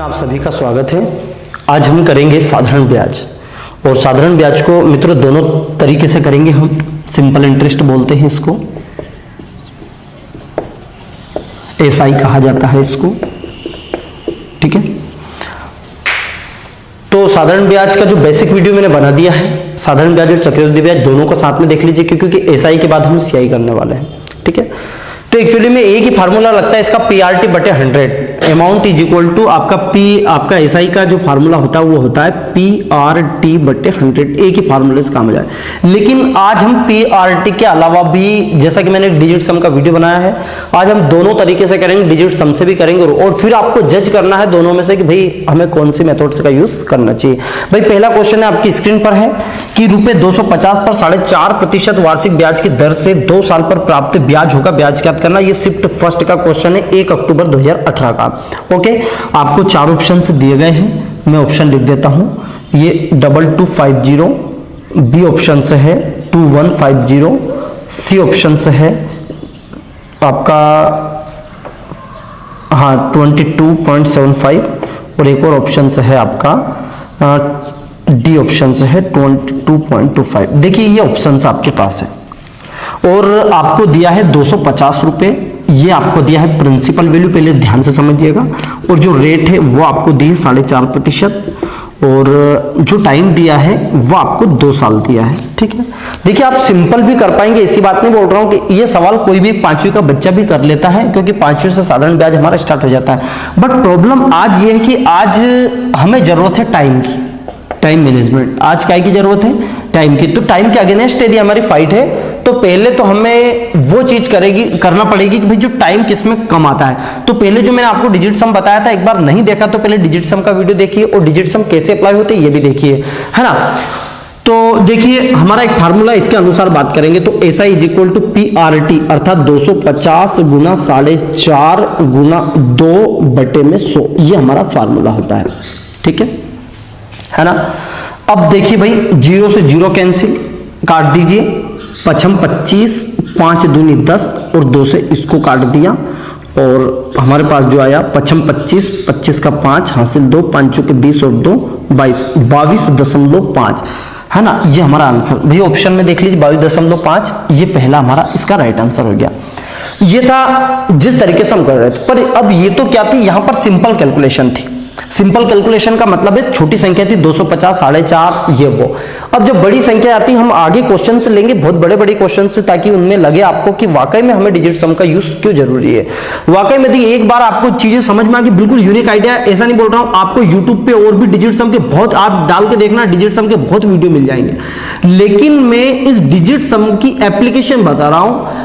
आप सभी का स्वागत है। आज हम करेंगे साधारण ब्याज। और साधारण ब्याज को मित्रों दोनों तरीके से करेंगे हम। सिंपल इंटरेस्ट बोलते हैं इसको, एसआई कहा जाता है इसको, ठीक है। तो साधारण ब्याज का जो बेसिक वीडियो मैंने बना दिया है, साधारण ब्याज और चक्रवृद्धि ब्याज दोनों को साथ में देख लीजिए, क्योंकि एसआई के बाद हम सीआई करने वाले हैं, ठीक है। तो एक्चुअली में एक ही फार्मूला लगता है इसका, पीआरटी बटे 100 अमाउंट इज इक्वल टू आपका एसआई का जो फार्मूला होता है वो होता है पीआरटी बटे 100। एक ही फार्मूला से काम हो जाए। लेकिन आज हम पीआरटी के अलावा भी, जैसा कि मैंने डिजिट सम का वीडियो बनाया है, आज हम दोनों तरीके से करेंगे, डिजिट सम से भी करेंगे और फिर आपको जज करना है दोनों में से कि भाई हमें कौन सी मेथड का यूज करना चाहिए। भाई पहला क्वेश्चन है आपकी स्क्रीन पर है कि रुपए 250 पर 4.5% वार्षिक ब्याज की दर से 2 साल पर प्राप्त ब्याज होगा, ब्याज ज्ञात करना। ये शिफ्ट फर्स्ट का क्वेश्चन है, 1 अक्टूबर 2018 का। ओके, आपको 4 ऑप्शन दिए गए हैं, मैं ऑप्शन लिख देता हूं। ये 2250, बी ऑप्शन से है 2150, सी ऑप्शन से है आपका 22.75 और एक और ऑप्शन से है आपका डी ऑप्शन से है 22.25। देखिए ये ऑप्शन आपके पास है और आपको दिया है 250 रुपए। ये आपको दिया है प्रिंसिपल वैल्यू, पहले ध्यान से समझिएगा। और जो रेट है वो आपको दी है 4.5% और जो टाइम दिया है वो आपको 2 साल दिया है, ठीक है। देखिए आप सिंपल भी कर पाएंगे, ऐसी बात नहीं बोल रहा हूं कि ये सवाल कोई भी 5वीं का बच्चा भी कर लेता है, क्योंकि 5वीं से साधारण ब्याज हमारा स्टार्ट हो जाता है। बट प्रॉब्लम आज ये है कि आज हमें जरूरत है टाइम की, टाइम मैनेजमेंट। आज काय की जरूरत है? टाइम की। तो टाइम के अगेंस्ट यदि हमारी फाइट है तो पहले तो हमें वो चीज करना पड़ेगी कि भाई जो टाइम किसमें कम आता है। तो पहले जो मैंने आपको डिजिट सम बताया था, एक बार नहीं देखा तो पहले डिजिट सम का वीडियो देखिए और डिजिट सम कैसे अप्लाई होते हैं ये भी देखिए, है ना। तो देखिए हमारा एक फार्मूला इसके अनुसार बात करेंगे तो SI is equal to PRT, अर्थात 250 गुना 4.5 गुना 2/100, ये हमारा फार्मूला होता है, ठीक है ना। अब देखिए भाई 0 से 0 कैंसिल, काट दीजिए। 5 25, 5 दूनी 10 और 2 से इसको काट दिया और हमारे पास जो आया 5 25, 25 का 5 हासिल 2, 5 के 20 और 2 22, 22.5, है ना। ये हमारा आंसर भाई ऑप्शन में देख लीजिए 22.5, ये पहला हमारा इसका राइट आंसर हो गया। ये था जिस तरीके से हम कर रहे थे। पर अब ये तो क्या थी, यहां पर सिंपल कैलकुलेशन थी। सिंपल कैलकुलेशन का मतलब है छोटी संख्या थी 250, 4.5, ये वो। अब जब बड़ी संख्या आती है हम आगे क्वेश्चन से लेंगे, बहुत बड़े बड़े क्वेश्चन से, ताकि उनमें लगे आपको कि वाकई में हमें डिजिट सम का यूज क्यों जरूरी है। वाकई में देखिए एक बार आपको चीजें समझ में आ गई, बिल्कुल यूनिक आइडिया, ऐसा नहीं बोल रहा हूं। आपको यूट्यूब पे और भी डिजिट सम के बहुत, आप डाल के देखना, डिजिट सम के बहुत वीडियो मिल जाएंगे। लेकिन मैं इस डिजिट सम की एप्लीकेशन बता रहा हूं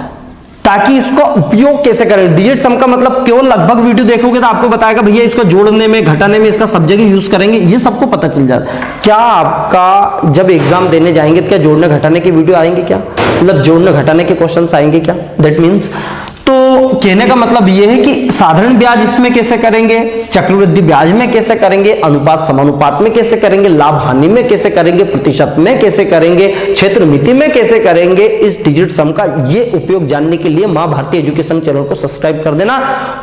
ताकि इसका उपयोग कैसे करें। डिजिट सम का मतलब केवल लगभग वीडियो देखोगे तो आपको बताएगा भैया इसको जोड़ने में, घटाने में इसका सब जगह यूज करेंगे, ये सबको पता चल जाता है। क्या आपका जब एग्जाम देने जाएंगे तो क्या जोड़ने घटाने की वीडियो आएंगे? क्या मतलब जोड़ने घटाने के क्वेश्चंस आएंगे क्या? दैट मीन्स, तो कहने का मतलब यह है कि साधारण ब्याज इसमें कैसे करेंगे, चक्रवृद्धि ब्याज में कैसे करेंगे, अनुपात समानुपात में कैसे करेंगे, लाभ हानि में कैसे करेंगे, प्रतिशत में कैसे करेंगे, क्षेत्र मिति में कैसे करेंगे, इस डिजिट सम का ये उपयोग जानने के लिए मां भारती एजुकेशन चैनल को सब्सक्राइब कर देना।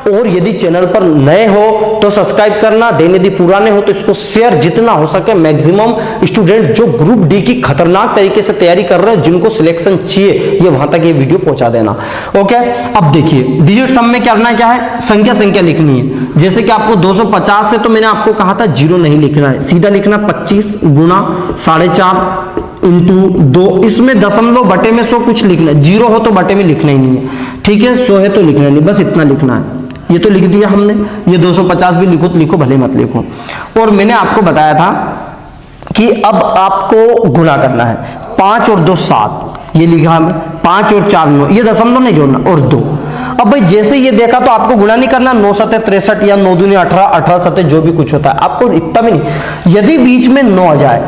और यदि चैनल पर नए हो तो सब्सक्राइब करना, यदि पुराने हो तो इसको शेयर जितना हो सके मैक्सिमम स्टूडेंट जो ग्रुप डी की खतरनाक तरीके से तैयारी कर रहे हैं, जिनको सिलेक्शन चाहिए, ये वहां तक ये वीडियो पहुंचा देना। ओके, अब देखिए डिजिट सम में करना क्या है, संख्या लिखनी है। जैसे कि आपको 250 है तो मैंने आपको कहा था 0 नहीं लिखना है, सीधा लिखना 25 गुना 4.5 इंटू 2, इसमें दशमलव बटे में 100 कुछ लिखना है। 0 हो तो बटे में लिखना ही नहीं है, ठीक है। 100 है तो लिखना नहीं, बस इतना लिखना है। ये तो लिख दिया हमने, ये 250 भी लिखो तो लिखो, भले मत लिखो। और मैंने आपको बताया था कि अब आपको गुणा करना है। 5 और 2 7, ये लिखा हमें, 5 और 4 9, ये दशमलव नहीं जोड़ना, और 2। अब भाई जैसे ये देखा तो आपको गुणा नहीं करना, 9 7 63 या 9 दूनी 18, 18 7 जो भी कुछ होता है, आपको इतना भी नहीं। यदि बीच में 9 आ जाए,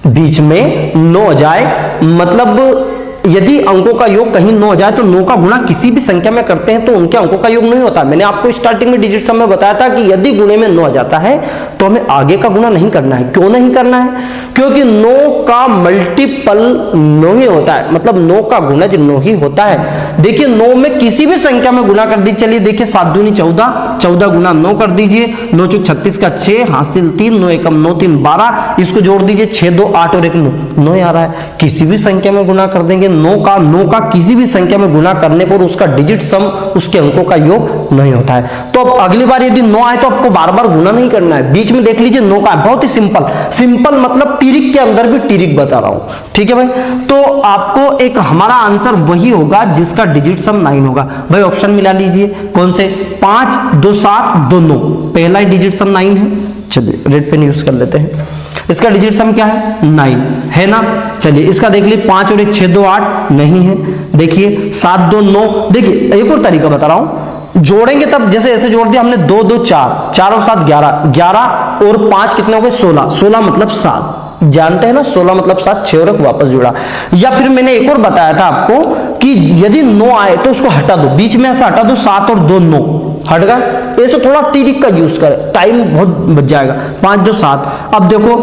बीच में 9 आ जाए, मतलब यदि अंकों का योग कहीं 9 हो जाए तो 9 का गुणा किसी भी संख्या में करते हैं तो उनके अंकों का योग नहीं होता। मैंने आपको स्टार्टिंग में डिजिट सम में बताया था कि यदि गुणे में 9 आ जाता है तो हमें आगे का गुणा नहीं करना है। क्यों नहीं करना है? क्योंकि 9 का मल्टीपल 9 ही होता है, मतलब 9 का गुणज 9 ही होता है। देखिए 9 में किसी भी संख्या में गुणा कर दीजिए। चलिए देखिए 7 दूनी 14, 14 गुना 9 कर दीजिए, 9 चौक 36 का 6 हासिल 3, 9 एकम 9 3 12, इसको जोड़ दीजिए 6 2 8 और 1 9 आ रहा है। किसी भी संख्या में गुणा कर देंगे 9 का किसी भी संख्या में गुणा करने पर उसका डिजिट सम उसके अंकों का योग नहीं होता है। तो अब अगली बार यदि 9 आए तो आपको बार बार गुणा नहीं करना है, बीच में देख लीजिए 9 का, बहुत ही सिंपल मतलब तिरिक के अंदर भी तिरिक बता रहा हूं, ठीक है भाई। तो आपको एक हमारा आंसर वही होगा जिसका डिजिट सम 9 होगा। भाई ऑप्शन मिला लीजिए कौन से, 5 2 7 2 9, पहला ही डिजिट सम 9 है। चलिए रेड पेन यूज कर लेते हैं। इसका डिजिट सम क्या है, 9 है ना। चलिए इसका देख लीजिए 5 और 1 6 2 8 नहीं है। देखिए 7 2 9, देखिए एक और तरीका बता रहा हूं, जोड़ेंगे तब जैसे ऐसे जोड़ दिया हमने 2 2 4, 4 और 7 11, 11 और 5 कितने हो गए 16, 16 मतलब 7, जानते हैं ना 16 मतलब 7, 6 और 1 वापस जुड़ा। या फिर मैंने एक और बताया था आपको कि यदि 9 आए तो उसको हटा दो, बीच में ऐसा हटा दो, 7 और 2 9 हट गया। ऐसे थोड़ा तिरिक का यूज करें, टाइम बहुत बच जाएगा। 5 2 7, अब देखो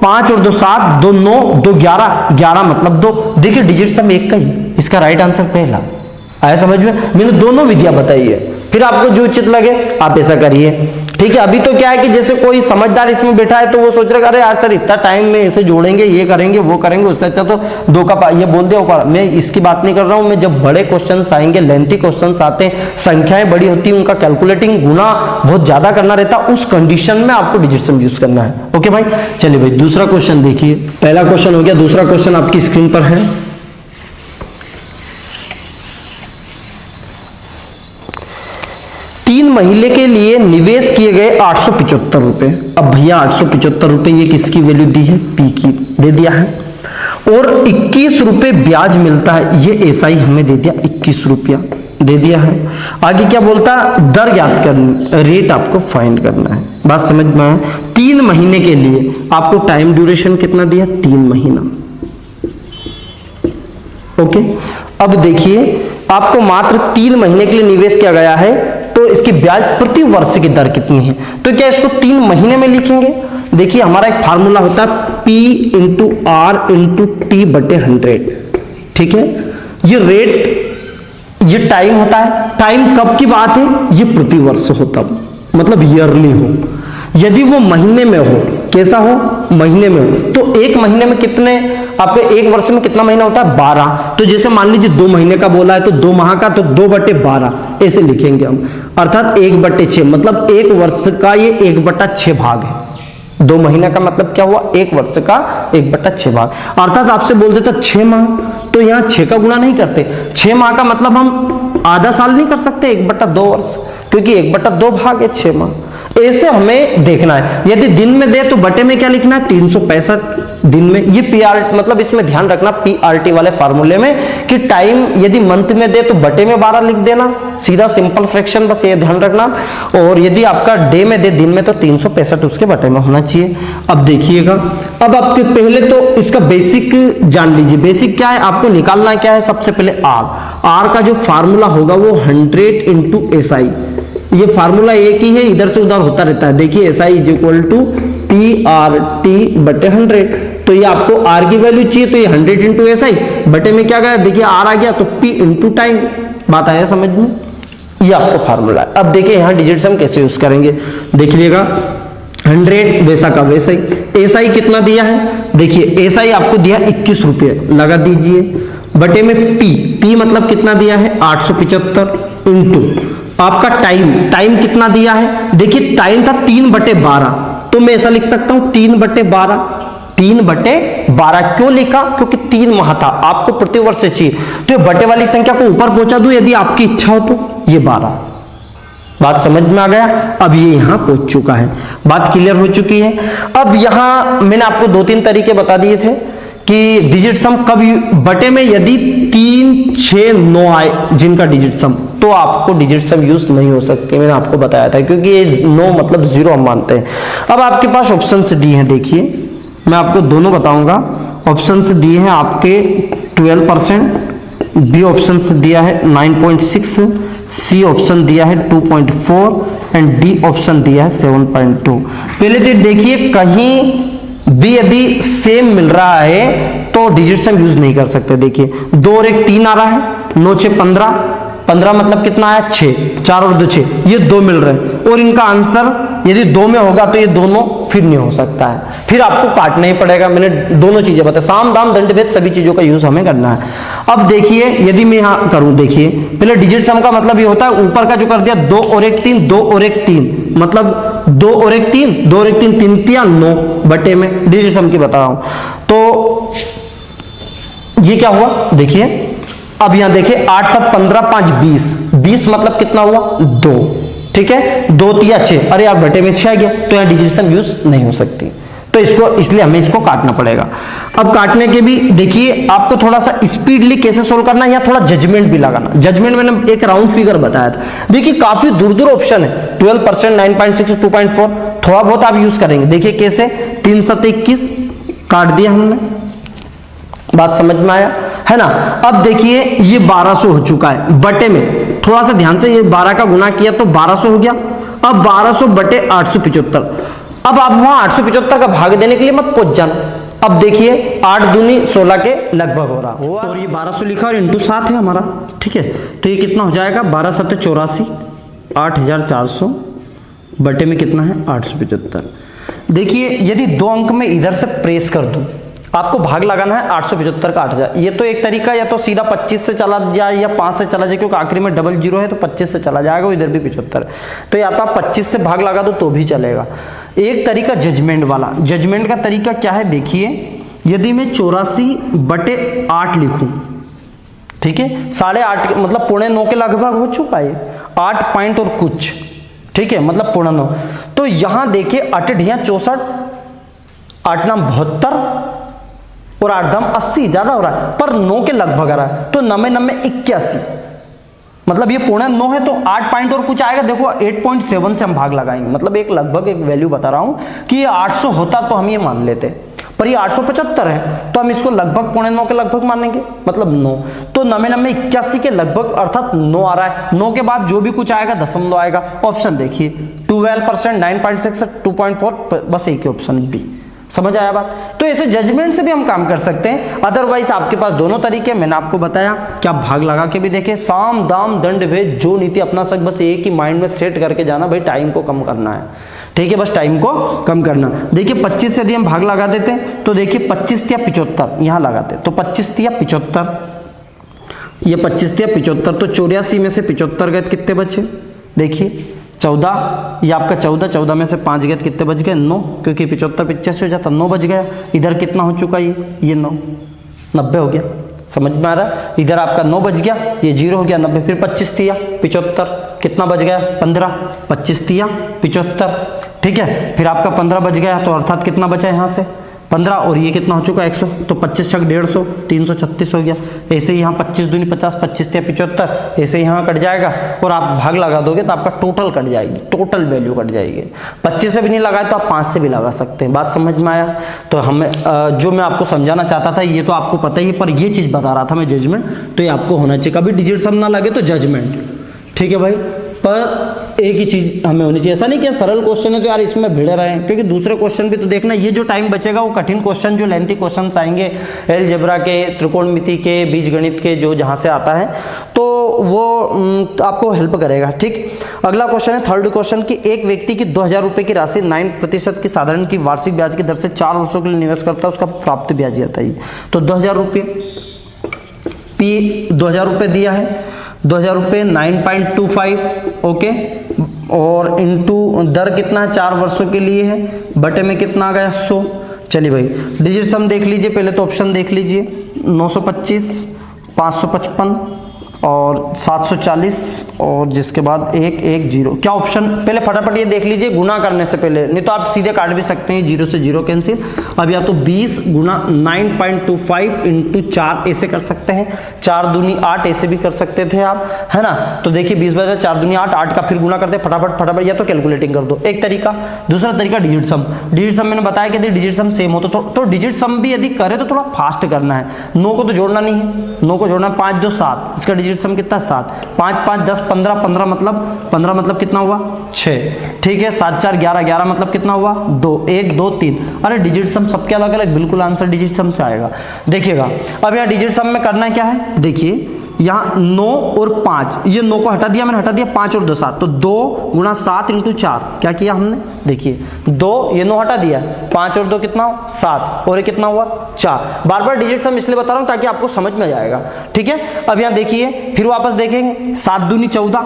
5 और 2 7, 2 9 2 11, 11 मतलब 2। देखिए डिजिट सम एक का ही, इसका राइट आंसर पहला आया समझ में। मैंने दोनों विधियां बताई है, फिर आपको जो उचित लगे आप ऐसा करिए, ठीक है। अभी तो क्या है कि जैसे कोई समझदार इसमें बैठा है तो वो सोच रहा है अरे यार सर इतना टाइम में ऐसे जोड़ेंगे, ये करेंगे वो करेंगे, उससे अच्छा तो 2 का ये बोल दिया। मैं इसकी बात नहीं कर रहा हूं, मैं जब बड़े क्वेश्चंस आएंगे, लेंथी क्वेश्चंस आते हैं, संख्याएं बड़ी होती है, उनका कैलकुलेटिंग गुना बहुत ज्यादा करना रहता है, उस कंडीशन में आपको डिजिट सम यूज करना है। ओके भाई, चलिए भाई दूसरा क्वेश्चन देखिए। पहला क्वेश्चन हो गया, दूसरा क्वेश्चन आपकी स्क्रीन पर है। 3 महीने के लिए निवेश किए गए 875 रुपए। अब भैया 875 रुपए ये किसकी वैल्यू दी है, पी की दे दिया है, और 21 रुपए ब्याज मिलता है, ये एसआई हमें दे दिया 21 रुपया दे दिया है। आगे क्या बोलता है, दर ज्ञात करनी, रेट आपको फाइंड करना है। बात समझ में आए। 3 महीने के लिए आपको टाइम ड्यूरेशन कितना दिया, 3 महीना। ओके, अब देखिए आपको मात्र 3 महीने के लिए निवेश किया गया है, तो इसकी ब्याज प्रति वर्ष की दर कितनी है। तो क्या इसको 3 महीने में लिखेंगे। देखिए हमारा एक फार्मूला होता है P into R into T बटे 100, ठीक है। ये रेट, ये टाइम होता है, टाइम कब की बात है, ये प्रति वर्ष हो तब, मतलब ईयरली हो। यदि वो महीने में हो, कैसा हो, महीने में हो, तो 1 महीने में कितने, आपके 1 वर्ष में कितना महीना होता है, 12। तो जैसे मान लीजिए 2 महीने का बोला है तो 2 माह का, तो 2/12 ऐसे लिखेंगे हम, अर्थात 1/6, मतलब 1 वर्ष का ये 1/6 भाग है। 2 महीने का मतलब क्या हुआ, 1 वर्ष का 1/6 भाग, अर्थात आपसे बोल देता 6 माह, तो यहाँ 6 का गुणा नहीं करते। 6 माह का मतलब हम आधा साल नहीं कर सकते, 1/2 वर्ष, क्योंकि 1/2 भाग है 6 माह। ऐसे हमें देखना है। यदि दिन में दे तो बटे में क्या लिखना है, 365 दिन में। ये पीआर मतलब इसमें ध्यान रखना पीआरटी वाले फार्मूले में कि टाइम यदि मंथ में दे तो बटे में 12 लिख देना, सीधा सिंपल फ्रैक्शन, बस ये ध्यान रखना। और यदि आपका डे में दे, दिन में, तो 365 उसके बटे में होना चाहिए। अब देखिएगा, अब आपके पहले तो इसका बेसिक जान लीजिए। बेसिक क्या है, आपको निकालना क्या है, सबसे पहले आर का जो फार्मूला होगा वो 100 इंटू एसआई, ये फार्मूला एक ही है, इधर से उधर होता रहता है। देखिए SI is equal to PRT बटे 100, तो ये आपको आर की वैल्यू चाहिए, तो ये 100 इंटू एसआई बटे में क्या गया, देखिए आर आ गया, तो P इंटू टाइम। बात आया समझ में, ये आपको फार्मूला है। अब देखिए यहाँ डिजिट सम कैसे यूज करेंगे, देख लीजिएगा। 100 वैसा का वैसा ही, एसआई कितना दिया है, देखिए एसआई आपको दिया 21 रुपये, लगा दीजिए, बटे में P मतलब कितना दिया है 875 इंटू आपका टाइम कितना दिया है, देखिए टाइम था 3/12, तो मैं ऐसा लिख सकता हूं 3/12। 3/12 क्यों लिखा, क्योंकि 3 माह था, आपको प्रति वर्ष चाहिए, तो बटे वाली संख्या को ऊपर पहुंचा दूं यदि आपकी इच्छा हो तो, ये 12। बात समझ में आ गया। अब ये यहां पहुंच चुका है, बात क्लियर हो चुकी है। अब यहां मैंने आपको 2-3 तरीके बता दिए थे कि डिजिट सम कब, बटे में यदि 3 6 9 आए जिनका डिजिट सम, तो आपको डिजिट सम यूज नहीं हो सकती, मैंने आपको बताया था, क्योंकि ये 9 मतलब 0 हम मानते हैं। अब आपके पास ऑप्शन से दिए हैं, देखिए मैं आपको दोनों बताऊंगा। ऑप्शन से दिए हैं आपके 12% बी ऑप्शन दिया है 9.6, सी ऑप्शन दिया है 2.4 एंड डी ऑप्शन दिया है 7.2। पहले तो देखिए कहीं भी यदि सेम मिल रहा है तो डिजिट सम यूज नहीं कर सकते। देखिए 2 और 1 3 आ रहा है, 9 6 15, 15 मतलब कितना आया 6, 4 और 2 6, ये 2 मिल रहे हैं और इनका आंसर यदि 2 में होगा तो ये दोनों फिर नहीं हो सकता है, फिर आपको काटना ही पड़ेगा। मैंने दोनों चीजें बताई, साम दाम दंड भेद सभी चीजों का यूज हमें करना है। अब देखिए यदि मैं यहां करूं, देखिए पहले डिजिट सम का मतलब ये होता है ऊपर का जो कर दिया 2 और 1 3, 2 और 1 3, मतलब 2 और 1 3, 2 और 1 3 3 3 9 बटे में डिजिट सम की बता रहा हूं। तो ये क्या हुआ देखिए, अब यहां देखिए 8 7 15 5 20, 20 मतलब कितना हुआ 2, ठीक है 2 3 6, अरे आप बटे में 6 आ गया, तो यहां डिजिट सम यूज नहीं हो सकती, तो इसको इसलिए हमें इसको काटना पड़ेगा। अब काटने के भी देखिए आपको थोड़ा सा स्पीडली कैसे सोल्व करना है, या थोड़ा जजमेंट भी लगाना। जजमेंट मैंने एक राउंड फिगर बताया था, देखिए काफी दूर दूर ऑप्शन है, 12%, 9.6, 2.4, थोड़ा बहुत आप यूज करेंगे। देखिए कैसे 3 7 21 काट दिया हमने, बात समझ में आया है ना। अब देखिए ये 1200 हो चुका है बटे में, थोड़ा सा ध्यान से, ये 12 का गुना किया तो 1200 हो गया। अब 1200 बटे 875, अब आप वहां 875 का भाग देने के लिए मत पहुंच जाना। अब देखिए 8 दूनी 16 के लगभग हो रहा हुआ, और ये 1200 लिखा और इंटू 7 है हमारा, ठीक है। तो ये कितना हो जाएगा 12 7 84, 8400 बटे में कितना है 875। देखिए यदि 2 अंक में इधर से प्रेस कर दूं, आपको भाग लगाना है 875 का 8000। ये तो एक तरीका, या तो सीधा 25 से चला जाए या 5 से चला जाए, क्योंकि आखिरी में डबल जीरो है तो 25 से चला जाएगा, इधर भी 75, तो या तो आप 25 से भाग लगा दो तो भी चलेगा। एक तरीका जजमेंट वाला, जजमेंट का तरीका क्या है देखिए, यदि मैं 84 बटे 8 लिखूं, ठीक है 8.5 मतलब 8.25 के लगभग हो चुका है, 8 पॉइंट और कुछ, ठीक है मतलब 8.9। तो यहां देखिए 8 ढिया 64, 8 नाम 72 और 8 धाम 80, ज्यादा हो रहा है पर 9 के लगभग आ रहा है, तो 9 9 81, मतलब ये 8.9 है तो 8 पॉइंट और कुछ आएगा। देखो 8.7 से हम भाग लगाएंगे, मतलब एक लगभग एक वैल्यू बता रहा हूं कि ये 800 होता तो हम ये मान लेते, पर ये 875 है तो हम इसको लगभग 8.9 के लगभग मानेंगे, मतलब 9, तो 9 9 81 के लगभग अर्थात 9 आ रहा है। 9 के बाद जो भी कुछ आएगा दशमलव आएगा। ऑप्शन देखिए 12%, 9.6, 2.4, बस एक ही ऑप्शन बी। समझ आया बात। तो ऐसे जजमेंट से भी हम काम कर सकते हैं, अदरवाइज आपके पास दोनों तरीके मैंने आपको बताया कि आप भाग लगा के भी देखें, साम दाम दंड भेद जो नीति अपना सक, बस एक ही माइंड में सेट करके जाना, भाई टाइम को कम करना है, ठीक है बस टाइम को कम करना। देखिए 25 से यदि हम भाग लगा देते हैं तो देखिए 25 या 75 यहां लगाते तो 25 या 75, ये 25 या 75, तो 84 में से 75 गए कितने बचे देखिए 14, ये आपका 14, 14 में से 5 गए कितने बच गए 9, क्योंकि 75 85 हो जाता 9 बच गया। इधर कितना हो चुका ये 9, 90 हो गया। समझ में आ रहा है, इधर आपका 9 बच गया, ये 0 हो गया 90, फिर 25 दिया 75, कितना बच गया 15, 25 दिया 75, ठीक है फिर आपका 15 बच गया, तो अर्थात कितना बचा यहाँ से 15, और ये कितना हो चुका 100, तो 25 छक 150, 336 हो गया। ऐसे ही यहाँ 25 दूनी 50, 25 या 75, ऐसे यहाँ कट जाएगा और आप भाग लगा दोगे तो आपका टोटल कट जाएगी, टोटल वैल्यू कट जाएगी। 25 से भी नहीं लगाए तो आप 5 से भी लगा सकते हैं। बात समझ में आया। तो हमें जो मैं आपको समझाना चाहता था ये तो आपको पता ही है, पर ये चीज बता रहा था मैं जजमेंट, तो ये आपको होना चाहिए, कभी डिजिट सम ना लगे तो जजमेंट, ठीक है भाई। पर एक ही चीज हमें होनी चाहिए, ऐसा नहीं कि सरल क्वेश्चन है तो यार इसमें भिड़े रहे, क्योंकि दूसरे क्वेश्चन भी तो देखना। ये जो टाइम बचेगा वो कठिन क्वेश्चन, जो लेंथी क्वेश्चन आएंगे अलजेब्रा के, त्रिकोणमिति के, बीजगणित के, जो जहां से आता है तो वो आपको हेल्प करेगा, ठीक। अगला क्वेश्चन है थर्ड क्वेश्चन की, एक व्यक्ति की 2000 रुपए की राशि 9% की साधारण की वार्षिक ब्याज की दर से 4 वर्षों के लिए निवेश करता है, उसका प्राप्त ब्याज आता है। तो 2000 रुपये पी 2000 रुपये दिया है, 2000 रुपये 9.25, ओके, और इंटू दर कितना है 4 वर्षों के लिए है, बटे में कितना आ गया 100। चलिए भाई डिजिट सम देख लीजिए, पहले तो ऑप्शन देख लीजिए 925, 555 और 740 और जिसके बाद 110। क्या ऑप्शन, पहले फटाफट ये देख लीजिए गुना करने से पहले, नहीं तो आप सीधे काट भी सकते हैं, 0 से 0 कैंसिल। अब या तो 20 गुना 9.25 इंटू 4 ऐसे कर सकते हैं, 4 दूनी 8 ऐसे भी कर सकते थे आप, है ना। तो देखिए 20 बजे 4 दूनी 8, 8 का फिर गुना करते फटाफट, या तो कैलकुलेटिंग कर दो, एक तरीका। दूसरा तरीका डिजिट सम। डिजिट सम मैंने बताया कि डिजिट सम सेम हो तो डिजिट सम भी यदि करे तो थोड़ा फास्ट करना है। 9 को तो जोड़ना नहीं है, 9 को जोड़ना 5 2 7, इसका डिजिट सम कितना 7, 5 5 10 15, 15 मतलब कितना हुआ 6, ठीक है। 7 4 11, 11 मतलब कितना हुआ 2, 1 2 3। अरे डिजिट सम सबके अलग अलग, बिल्कुल आंसर डिजिट सम से आएगा। देखिएगा अब यहाँ डिजिट सम में करना क्या है, देखिए यहाँ 9 और 5, ये 9 को हटा दिया मैंने, हटा दिया 5 और 2 7, तो 2 गुना 7 इंटू 4 क्या किया हमने, देखिए 2 ये 9 हटा दिया, 5 और 2 कितना 7, और ये कितना हुआ 4। बार बार डिजिट सम इसलिए बता रहा हूँ ताकि आपको समझ में जाएगा, ठीक है। अब यहाँ देखिए फिर वापस देखेंगे, 7 दूनी 14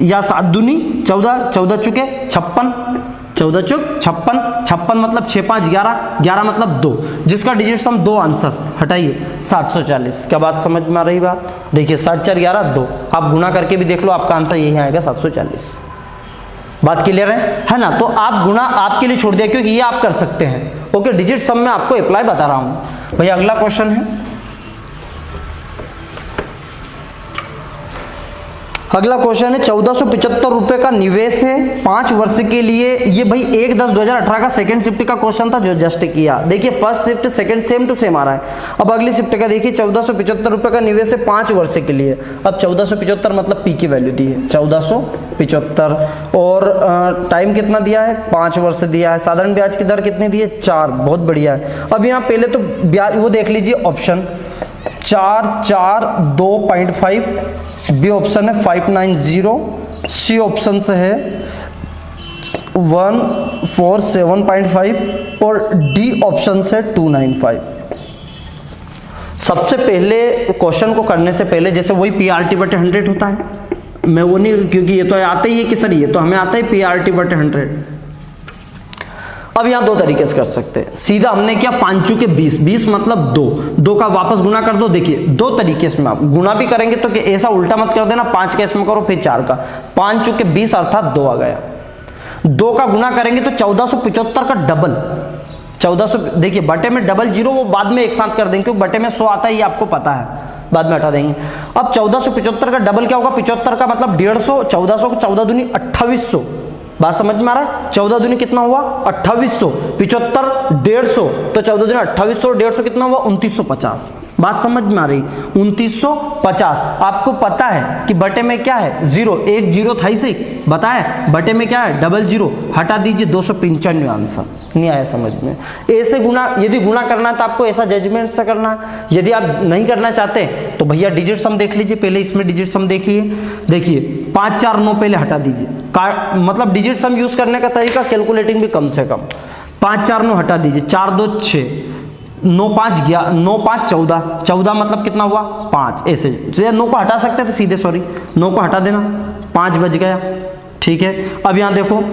या 7 दूनी 14, 14 चुके 56, 14 चुक 56, 56 मतलब 6 5 11, 11 मतलब 2, जिसका डिजिट सम 2 आंसर हटाइए 740। क्या बात समझ में आ रही बात, देखिए 7 4 11 2, आप गुना करके भी देख लो, आपका आंसर यही आएगा 740। बात क्लियर है ना। तो आप गुना आपके लिए छोड़ दिया क्योंकि ये आप कर सकते हैं, ओके। डिजिट सम में आपको अप्लाई बता रहा हूं भैया। अगला क्वेश्चन है, अगला क्वेश्चन है 1475 रुपए का निवेश है 5 वर्ष के लिए। ये भाई 1/10/2018 का सेकंड शिफ्ट का क्वेश्चन था जो जस्ट किया। देखिए first shift second same to same आ रहा है। अब अगली शिफ्ट का देखिए 1475 रुपए का निवेश है 5 वर्ष के लिए। अब 1475 मतलब पी की वैल्यू दी है 1475, और टाइम कितना दिया है 5 वर्ष दिया है। साधारण ब्याज की दर कितनी दी है 4, बहुत बढ़िया है। अब यहाँ पहले तो ब्याज वो देख लीजिए, ऑप्शन 4 4 2.5, बी ऑप्शन है 590, सी ऑप्शन से है 147.5 और डी ऑप्शन से 295। सबसे पहले क्वेश्चन को करने से पहले जैसे वही PRT/100 होता है, मैं वो नहीं, क्योंकि ये तो आता ही है कि सर ये तो हमें आता है PRT/100। अब यहाँ 2 तरीके से कर सकते हैं। सीधा हमने क्या 5 चुके 20, 20 मतलब 2, 2 का वापस गुना कर दो। देखिए 2 तरीके से आप गुना भी करेंगे तो ऐसा उल्टा मत कर देना, 5 का इसमें करो फिर 4 का, 5 चुके 20 अर्थात 2 आ गया। 2 का गुना करेंगे तो 1475 का डबल 1400, देखिए बटे में डबल जीरो वो बाद में एक साथ कर देंगे क्योंकि बटे में 100 आता है, ये आपको पता है, बाद में हटा देंगे। अब 1475 का डबल क्या होगा 75 का मतलब 150, 1400 को 14 दूनी 2800, बात समझ में आ रहा है। 14 दूनी कितना हुआ 2800, 75 150, तो 14 दूनी 2800 और 150 कितना हुआ 2950। बात समझ में आ रही 2950। आपको पता है कि बटे में क्या है 0, 1 0 था इसे बताया, बटे में क्या है डबल 0, हटा दीजिए 295 आंसर। नहीं आया समझ में। ऐसे गुना यदि गुना करना है तो आपको ऐसा जजमेंट से करना है, यदि आप नहीं करना चाहते तो भैया डिजिट सम देख लीजिए। पहले इसमें डिजिट सम देखिए, देखिए 5 4 9 पहले हटा दीजिए, मतलब डिजिट सम यूज करने का तरीका कैलकुलेटिंग भी कम से कम। 5 4 9 हटा दीजिए, 4 2 6, 9 5 11, 9 5 14, 14 मतलब कितना हुआ 5, ऐसे 9 को हटा सकते थे सीधे, सॉरी 9 को हटा देना, 5 बच गया, ठीक है। अब यहाँ देखो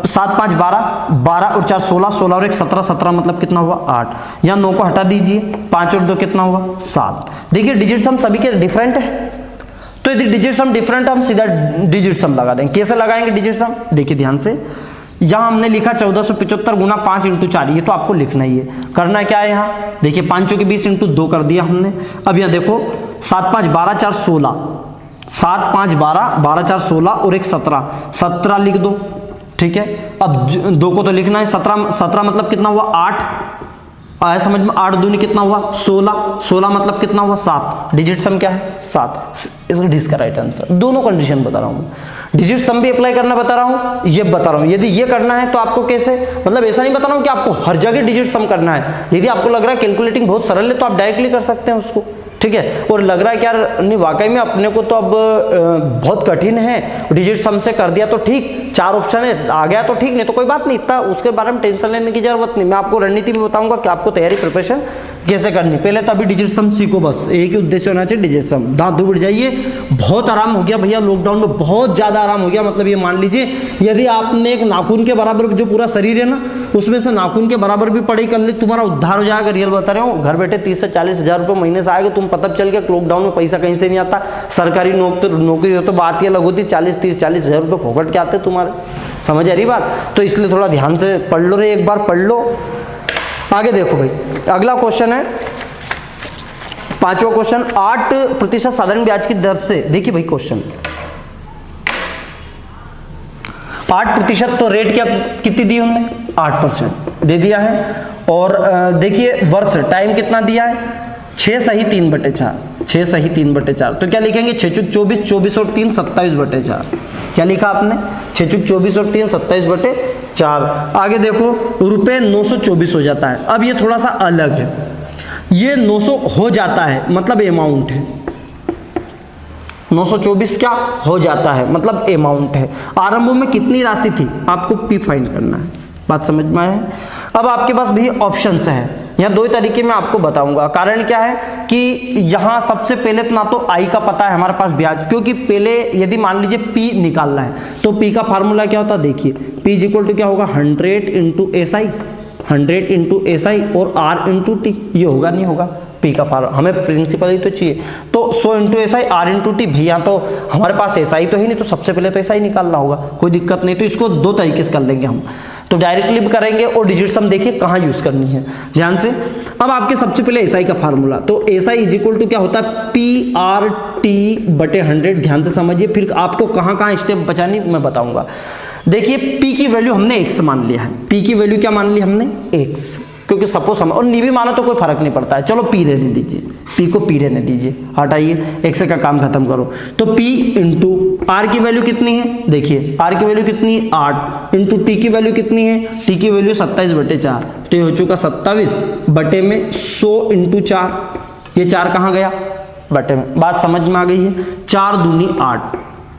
7 5 12, 12 और 4 16, 16 और 1 17, 17 मतलब कितना हुआ 8। यहाँ 9 को हटा दीजिए, 5 और 2 कितना हुआ 7। देखिए डिजिट सम सभी के डिफरेंट है, तो यदि डिजिट सम डिफरेंट हम सीधा डिजिट सम लगा देंगे। कैसे लगाएंगे डिजिट सम, देखिए ध्यान से, यहाँ हमने लिखा 1475 गुना 5 इंटू 4, ये तो आपको लिखना ही है। करना क्या है यहाँ देखिए 5 के 20 इंटू 2 कर दिया हमने। अब यहाँ देखो 7 5 12 4 16, 7 5 12, 12 4 16 और 1 17, 17 लिख दो, ठीक है। अब 2 को तो लिखना है, 17 17 मतलब कितना हुआ 8, आया समझ में। 8 दूनी कितना हुआ 16, 16 मतलब कितना हुआ 7, डिजिट सम क्या है 7, इसका डी का राइट आंसर। दोनों कंडीशन बता रहा हूँ, डिजिट सम भी अप्लाई करना बता रहा हूँ, ये बता रहा हूँ। यदि ये करना है तो आपको कैसे, मतलब ऐसा नहीं बता रहा हूँ कि आपको हर जगह डिजिट सम करना है। यदि आपको लग रहा है कैलकुलेटिंग बहुत सरल है तो आप डायरेक्टली कर सकते हैं उसको, ठीक है। और लग रहा है कि यार नहीं वाकई में अपने को तो अब बहुत कठिन है, डिजिट सम से कर दिया तो ठीक, 4 ऑप्शन है आ गया तो ठीक, नहीं तो कोई बात नहीं, इतना उसके बारे में टेंशन लेने की जरूरत नहीं। मैं आपको रणनीति भी बताऊंगा कि आपको तैयारी प्रिपरेशन कैसे करनी। पहले तो अभी डिजिट सम सीखो, बस एक ही उद्देश्य होना चाहिए डिजिट सम। दांत दुबड़ जाइए, बहुत आराम हो गया भैया, लॉकडाउन में बहुत ज्यादा आराम हो गया। मतलब ये मान लीजिए यदि आपने एक नाखून के बराबर जो पूरा शरीर है ना, उसमें से नाखून के बराबर भी पढ़ाई कर ली, तुम्हारा उद्धार हो जाएगा। रियल बता रहे हो, घर बैठे 30 से 40 हज़ार रुपये महीने से आएगा, तुम पता चल गया लॉकडाउन में पैसा कहीं से नहीं आता। सरकारी नौकरी हो तो बात ये अलग होती, 40 हज़ार रुपये फोकट के आते तुम्हारे, समझ आ रही बात। तो इसलिए थोड़ा ध्यान से पढ़ लो रे, एक बार पढ़ लो। आगे देखो भाई, अगला क्वेश्चन है 5वां क्वेश्चन, 8% साधारण ब्याज की दर से। देखिए भाई क्वेश्चन 8%, तो रेट क्या कितनी दी हमने, 8% दे दिया है। और देखिए वर्ष टाइम कितना दिया है, 6 सही 3/4, 6 सही 3/4। तो क्या लिखेंगे, 6 चुक 24, 24 और 3 27/4। क्या लिखा आपने, 6 चुक 24 और 3 27/4। आगे देखो रुपए 924 हो जाता है। अब ये थोड़ा सा अलग है, ये 900 हो जाता है मतलब अमाउंट है, 924 क्या हो जाता है मतलब अमाउंट है। आरंभ में कितनी राशि थी, आपको पी फाइंड करना है, बात समझ में आया। अब आपके पास भी ऑप्शंस है, यहाँ 2 तरीके में आपको बताऊंगा। कारण क्या है कि यहाँ सबसे पहले तो ना तो आई का पता है हमारे पास ब्याज, क्योंकि पहले यदि मान लीजिए पी निकालना है तो पी का फार्मूला क्या होता है, देखिए पी इज इक्वल टू क्या होगा, 100 इंटू SI, 100 इंटू SI और R इंटू टी। ये होगा नहीं होगा, पी का फार्मूला हमें प्रिंसिपल ही तो चाहिए, तो 100 into SI R into T. भैया तो हमारे पास SI तो ही नहीं, तो सबसे पहले तो SI निकालना होगा, कोई दिक्कत नहीं। तो इसको 2 तरीके से कर लेंगे हम, तो डायरेक्टली भी करेंगे और डिजिट्स हम देखिए कहाँ यूज करनी है ध्यान से। अब आपके सबसे पहले SI का फार्मूला, तो SI इज इक्वल टू क्या होता है, PR/T/100। ध्यान से समझिए, फिर आपको कहाँ कहाँ स्टेप बचानी मैं बताऊंगा। देखिए P की वैल्यू हमने x मान लिया है, P की वैल्यू क्या मान ली हमने, x, क्योंकि सपोज हम और नी भी मानो तो कोई फर्क नहीं पड़ता है। चलो P रहने दीजिए, P को P रहने दीजिए, हटाइए, x का काम खत्म करो। तो P इंटू R की वैल्यू कितनी है, देखिए R की वैल्यू कितनी है 8, इंटू T की वैल्यू कितनी है, T की वैल्यू 27/4। तो ये हो चुका 27/100 इंटू 4। ये 4 कहाँ गया, बटे में। बात समझ में आ गई है, 4 दूनी 8,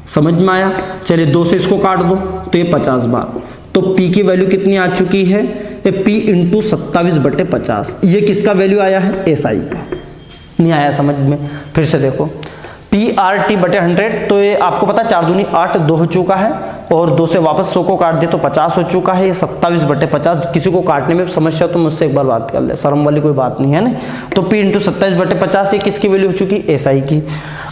समझ में आया। चलिए 2 से इसको काट दो तो ये 50 बार। तो P की वैल्यू कितनी आ चुकी है, P इंटू 27/50। ये किसका वैल्यू आया है, SI का। नहीं आया समझ में, फिर से देखो PR/T/100, तो ये आपको पता 4 दूनी 8, 2 हो चुका है, और 2 से वापस 100 को काट दे तो 50 हो चुका है। ये 27/50। किसी को काटने में समस्या तो मुझसे एक बार बात कर ले, शर्म वाली कोई बात नहीं है ना। तो P इंटू 27/50 ये किसकी वैल्यू हो चुकी, SI की।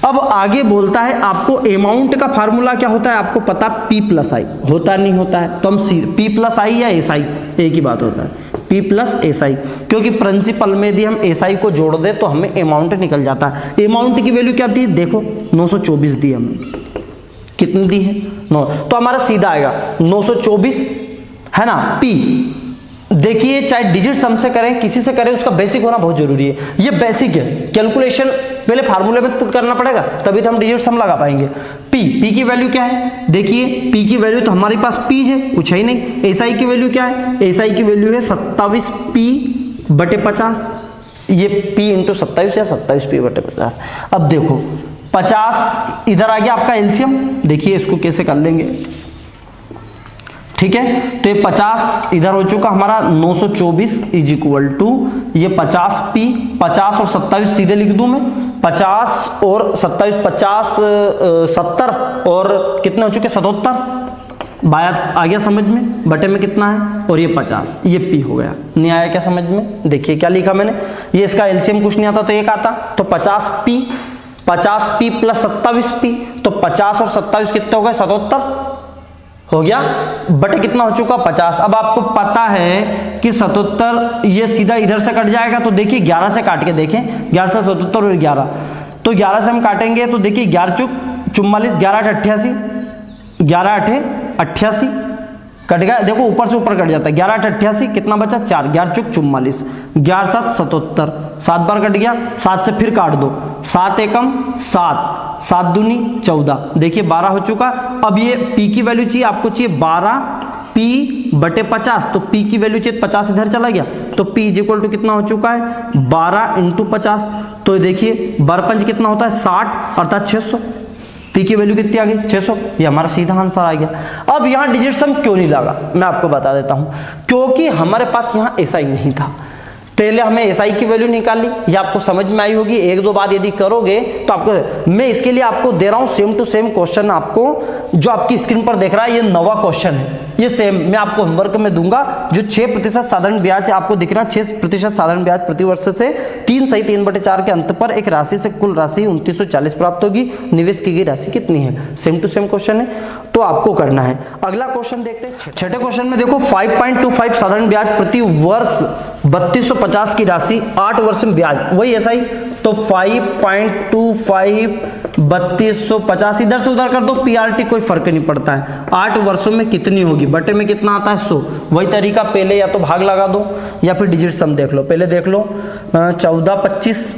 अब आगे बोलता है आपको अमाउंट का फार्मूला क्या होता है, आपको पता P+I होता नहीं होता है, तो हम P+I या SI एक ही बात होता है, P+SI, क्योंकि प्रिंसिपल में यदि हम SI को जोड़ दे तो हमें अमाउंट निकल जाता है। अमाउंट की वैल्यू क्या दी, देखो 924 दी हमें, कितनी दी है 9, तो हमारा सीधा आएगा 924 है ना। P देखिए चाहे डिजिट सम से करें किसी से करें, उसका बेसिक होना बहुत जरूरी है। ये बेसिक है, कैलकुलेशन पहले फार्मूले में पुट करना पड़ेगा तभी तो हम डिजिट सम लगा पाएंगे। P की वैल्यू क्या है, देखिए P की वैल्यू तो हमारे पास P है, कुछ है ही नहीं। SI की वैल्यू क्या है, SI की वैल्यू है 27P/50। ये P इंटू 27 या 27P/50। अब देखो 50 इधर आ गया आपका एलसीएम, देखिए इसको कैसे कर लेंगे, ठीक है। तो ये 50 इधर हो चुका हमारा, 924 इज इक्वल टू ये 50P, 50 और 27 सीधे लिख दूं मैं, 50 और 27, 50 70 और कितने हो चुके 77। बात आ गया समझ में, बटे में कितना है, और ये 50, ये P हो गया। नहीं आया क्या समझ में, देखिए क्या लिखा मैंने, ये इसका एलसीएम कुछ नहीं आता तो एक आता, तो 50P प्लस 27P, तो 50 और 27 कितने हो गए 77 हो गया, बटे कितना हो चुका 50। अब आपको पता है कि 77 ये सीधा इधर से कट जाएगा, तो देखिए 11 से काट के देखें, 11 से 77 और 11, तो 11 से हम काटेंगे तो देखिए 11 चुक 44, 11 8 88, 11 8 88 कट गया, देखो ऊपर से ऊपर कट जाता है, 11 8 88 कितना बचा 4, 11 चुक 44, 11 7 77, 7 बार कट गया, 7 से फिर काट दो, 7 एकम 7, 7 दूनी 14, देखिए 12 हो चुका। अब ये P की वैल्यू चाहिए, आपको चाहिए 12P/50, तो P की वैल्यू चाहिए 50 इधर चला गया, तो P इज इक्वल टू कितना हो चुका है 12 इंटू 50, तो देखिए 12×5 कितना होता है 60 अर्थात 600। P की वैल्यू कितनी आ गई 600, ये हमारा सीधा आंसर आ गया। अब यहाँ डिजिट सम क्यों नहीं लगा, मैं आपको बता देता हूँ, क्योंकि हमारे पास यहाँ SI नहीं था। पहले हमें एसआई की वैल्यू निकाली, ये आपको समझ में आई होगी। एक दो बार यदि करोगे तो आपको, मैं इसके लिए आपको दे रहा हूं सेम टू सेम क्वेश्चन, आपको जो आपकी स्क्रीन पर देख रहा है ये नवा क्वेश्चन है, ये सेम मैं आपको होमवर्क में दूंगा। जो 6% साधारण ब्याज आपको दिख रहा है, 6% साधारण ब्याज प्रति वर्ष से 3 सही 3/4 के अंत पर एक राशि से कुल राशि 2940 प्राप्त होगी। निवेश की गई राशि कितनी है? सेम टू सेम क्वेश्चन है, तो आपको करना है। अगला क्वेश्चन देखते हैं। छठे क्वेश्चन में देखो 5.25 साधारण ब्याज प्रति वर्ष 3250 की राशि 8 वर्ष में ब्याज, वही ऐसा ही, तो 5.25 3250 इधर से उधर कर दो, पीआरटी कोई फर्क नहीं पड़ता है। 8 वर्षों में कितनी होगी, बटे में कितना आता है 100, वही तरीका, पहले या तो भाग लगा दो या फिर डिजिट सम देख लो। पहले देख लो 1425,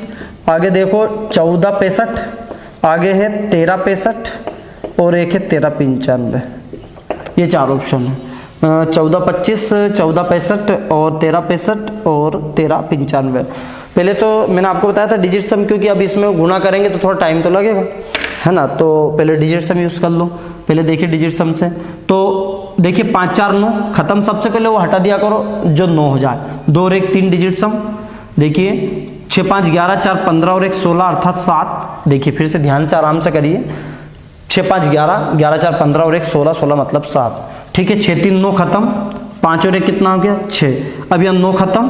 आगे देखो 1465, आगे है 1365 और एक है 1395, ये 4 ऑप्शन है। 1425, 1465 और 1365 और 1395। पहले तो मैंने आपको बताया था डिजिट सम, क्योंकि अब इसमें गुणा करेंगे तो थोड़ा टाइम तो लगेगा, है ना, तो पहले डिजिट सम यूज कर लो। पहले देखिए डिजिट सम से, तो देखिए 5 4 9 खत्म, सबसे पहले वो हटा दिया करो जो 9 हो जाए। 2 और 1 3 डिजिट सम, देखिए 6 5 11 4 15 और 1 16 अर्थात 7। देखिए फिर से ध्यान से आराम से करिए, 6 5 11 11 4 15 और 1 16 16 मतलब 7, ठीक है। 6 3 9 खत्म, 5 और 1 कितना हो गया 6, अब यहाँ 9 खत्म,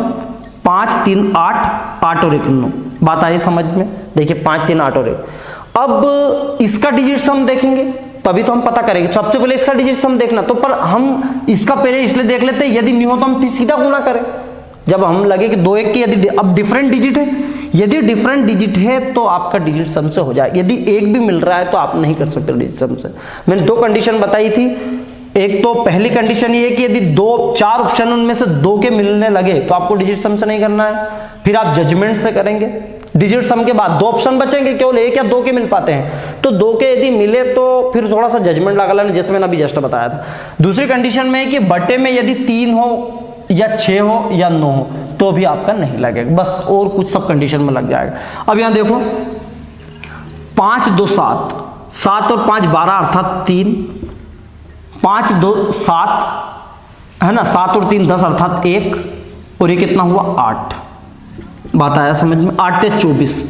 5 3 8 8 और 1 9, बात आई समझ में? देखिए 5 3 8 और 1। अब इसका डिजिट सम देखेंगे तभी तो हम पता करेंगे, सबसे पहले इसका डिजिट सम देखना, तो पर हम इसका पहले इसलिए देख लेते हैं, यदि नहीं हो तो हम सीधा गुणा करें। जब हम लगे कि 2 1 की, यदि अब डिफरेंट डिजिट है, यदि डिफरेंट डिजिट है तो आपका डिजिट सम से हो जाए। यदि एक भी मिल रहा है तो आप नहीं कर सकते डिजिट सम से। मैंने 2 कंडीशन बताई थी, एक तो पहली कंडीशन ये है कि यदि 4 ऑप्शन उनमें से 2 के मिलने लगे तो आपको डिजिट सम से नहीं करना है, फिर आप जजमेंट से करेंगे। डिजिट सम के बाद 2 ऑप्शन बचेंगे, केवल 1 या 2 के मिल पाते हैं, तो 2 के यदि मिले तो फिर थोड़ा सा जजमेंट लगा लेना, जैसे मैंने अभी जस्ट बताया था। दूसरी कंडीशन में है कि बटे में यदि 3 हो या 6 हो या 9 हो तो भी आपका नहीं लगेगा, बस और कुछ सब कंडीशन में लग जाएगा। अब यहां देखो 5 2 7, 7 और 5 12 अर्थात 3, 5 2 7 है ना, 7 और 3 10 अर्थात 1, और ये कितना हुआ 8। बात आया समझ में? 8 या 24,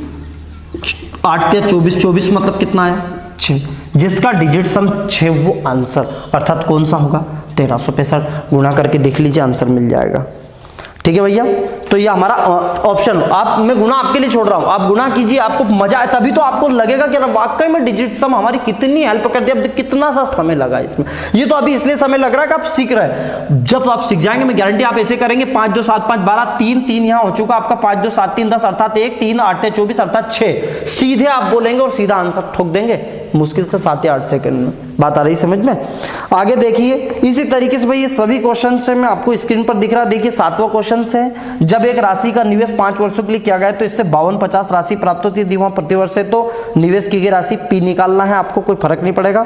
8 या 24, 24 मतलब कितना है 6, जिसका डिजिट सम 6 वो आंसर, अर्थात कौन सा होगा 1365। गुणा करके देख लीजिए, आंसर मिल जाएगा। ठीक है भैया, तो ये हमारा ऑप्शन, आप मैं गुणा आपके लिए छोड़ रहा हूं, आप गुणा कीजिए, आपको मजा आए, तभी तो आपको लगेगा कि वाकई में डिजिट सम हमारी कितनी हेल्प करती है। अब कितना सा समय लगा इसमें, ये तो अभी इसलिए समय लग रहा है कि आप सीख रहे हैं। जब आप सीख जाएंगे, मैं गारंटी, आप ऐसे करेंगे 5 2 7 5 12 3 3 यहाँ हो चुका आपका, 5 2 7 3 10 अर्थात 1, 3 8 24 अर्थात 6, सीधे आप बोलेंगे और सीधा आंसर ठोक देंगे, मुश्किल से 7 या 8 सेकंड में। बात आ रही समझ में? आगे देखिए, इसी तरीके से भाई ये सभी क्वेश्चन से मैं आपको स्क्रीन पर दिख रहा है। देखिए 7वां क्वेश्चन है, जब एक राशि का निवेश 5 वर्षों के लिए किया गया तो इससे 5250 राशि प्राप्त होती है, यदि वहां प्रति वर्ष है तो निवेश की गई राशि पी निकालना है आपको, कोई फर्क नहीं पड़ेगा।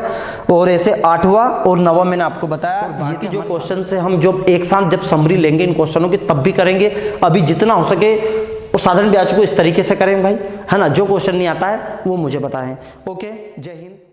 और ऐसे 8वां और 9वां मैंने आपको बताया। बाकी जो क्वेश्चन है हम जो एक साथ जब समरी लेंगे इन क्वेश्चनों की तब भी करेंगे। अभी जितना हो सके वो साधारण ब्याज को इस तरीके से करें भाई, है ना। जो क्वेश्चन नहीं आता है वो मुझे बताएं। ओके, जय हिंद।